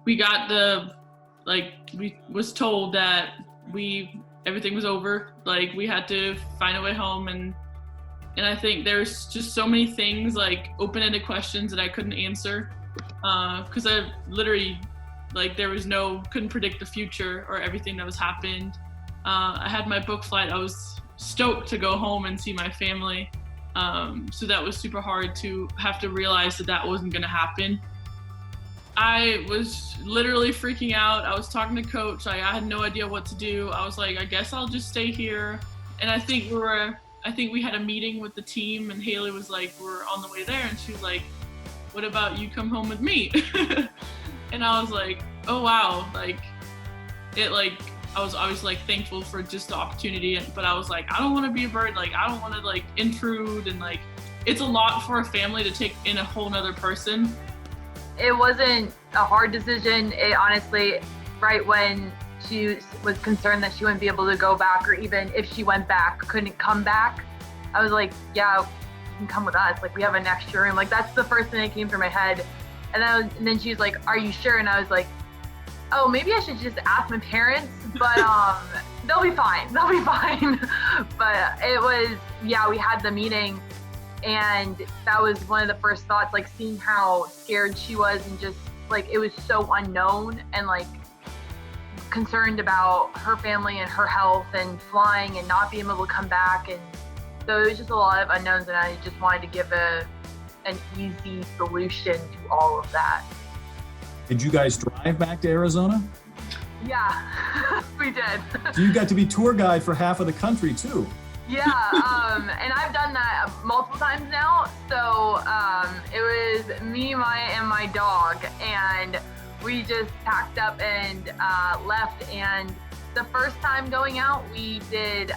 we got we was told that everything was over. Like we had to find a way home, and I think there's just so many things, like open-ended questions that I couldn't answer, because I literally, like, couldn't predict the future or everything that was happened. I had my book flight. I was stoked to go home and see my family. So that was super hard to have to realize that wasn't gonna happen. I was literally freaking out. I was talking to coach. I had no idea what to do. I was like, I guess I'll just stay here. And I think we had a meeting with the team, and Hailey was like, we're on the way there. And she was like, what about you come home with me? And I was like, oh wow. I was obviously like thankful for just the opportunity, but I was like, I don't want to be a bird. Like, I don't want to like intrude, and like, it's a lot for a family to take in a whole nother person. It wasn't a hard decision. It honestly, right when she was concerned that she wouldn't be able to go back, or even if she went back, couldn't come back, I was like, yeah, you can come with us. Like, we have an extra room. Like, that's the first thing that came through my head. And then she was like, are you sure? And I was like, oh, maybe I should just ask my parents, but they'll be fine. They'll be fine. But it was, yeah, we had the meeting, and that was one of the first thoughts, like seeing how scared she was, and just like, it was so unknown, and like concerned about her family and her health and flying and not being able to come back. And so it was just a lot of unknowns, and I just wanted to give an easy solution to all of that. Did you guys drive back to Arizona? Yeah, we did. So you got to be tour guide for half of the country too. Yeah, and I've done that multiple times now. So it was me, Maia, and my dog, and we just packed up and left. And the first time going out, we did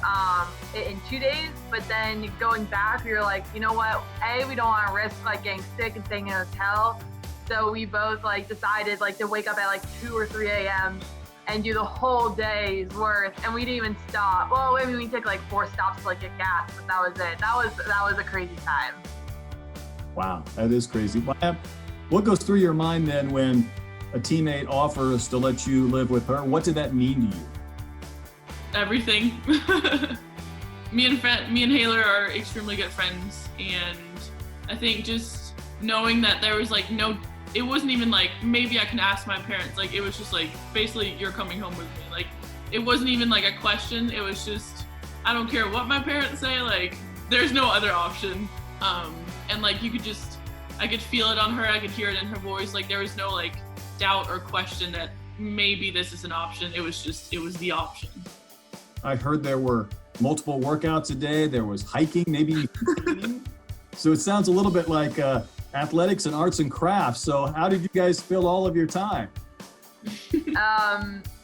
it in 2 days, but then going back, we were like, you know what? We don't want to risk like getting sick and staying in a hotel. So we both like decided like to wake up at like 2 or 3 a.m. and do the whole day's worth, and we didn't even stop. Well, I mean, we took like 4 stops to like get gas, but that was it. That was a crazy time. Wow, that is crazy. What goes through your mind then when a teammate offers to let you live with her? What did that mean to you? Everything. Me and Hailey are extremely good friends, and I think just knowing that there was like it wasn't even like, maybe I can ask my parents. Like, it was just like, basically, you're coming home with me. Like, it wasn't even like a question. It was just, I don't care what my parents say. Like, there's no other option. And like, I could feel it on her. I could hear it in her voice. Like, there was no like doubt or question that maybe this is an option. It was the option. I heard there were multiple workouts a day. There was hiking, maybe. So it sounds a little bit like athletics and arts and crafts. So how did you guys fill all of your time?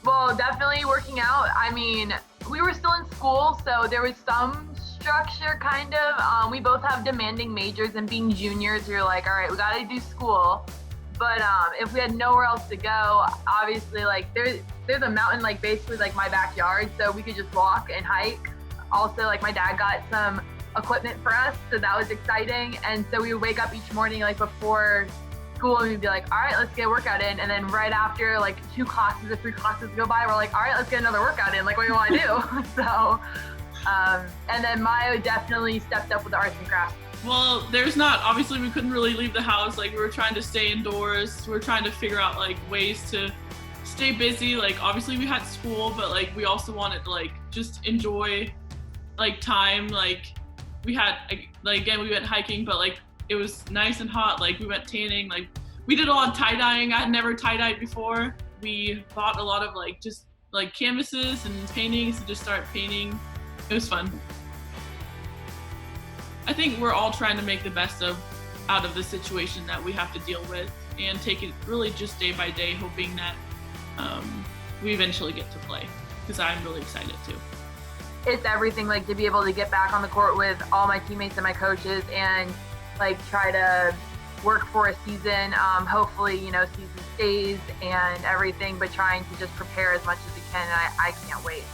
Well, definitely working out. I mean, we were still in school, so there was some structure kind of. We both have demanding majors, and being juniors, we were like, all right, we got to do school. But if we had nowhere else to go, obviously, like there's a mountain, like basically like my backyard, so we could just walk and hike. Also, like my dad got some equipment for us, so that was exciting. And so we would wake up each morning like before school, and we'd be like, all right, let's get a workout in. And then right after like 2 classes or 3 classes go by, we're like, all right, let's get another workout in. Like, what do you want to do? So, and then Maia definitely stepped up with the arts and crafts. Well, obviously we couldn't really leave the house. Like, we were trying to stay indoors. We were trying to figure out like ways to stay busy. Like, obviously we had school, but like we also wanted to like just enjoy like time. Like, we had like, again, we went hiking, but like it was nice and hot. Like, we went tanning. Like, we did a lot of tie-dyeing. I had never tie-dyed before. We bought a lot of like just like canvases and paintings to just start painting. It was fun. I think we're all trying to make the best out of the situation that we have to deal with, and take it really just day by day, hoping that we eventually get to play, because I'm really excited too. It's everything, like to be able to get back on the court with all my teammates and my coaches, and like try to work for a season. Hopefully, season stays and everything, but trying to just prepare as much as we can. And I can't wait.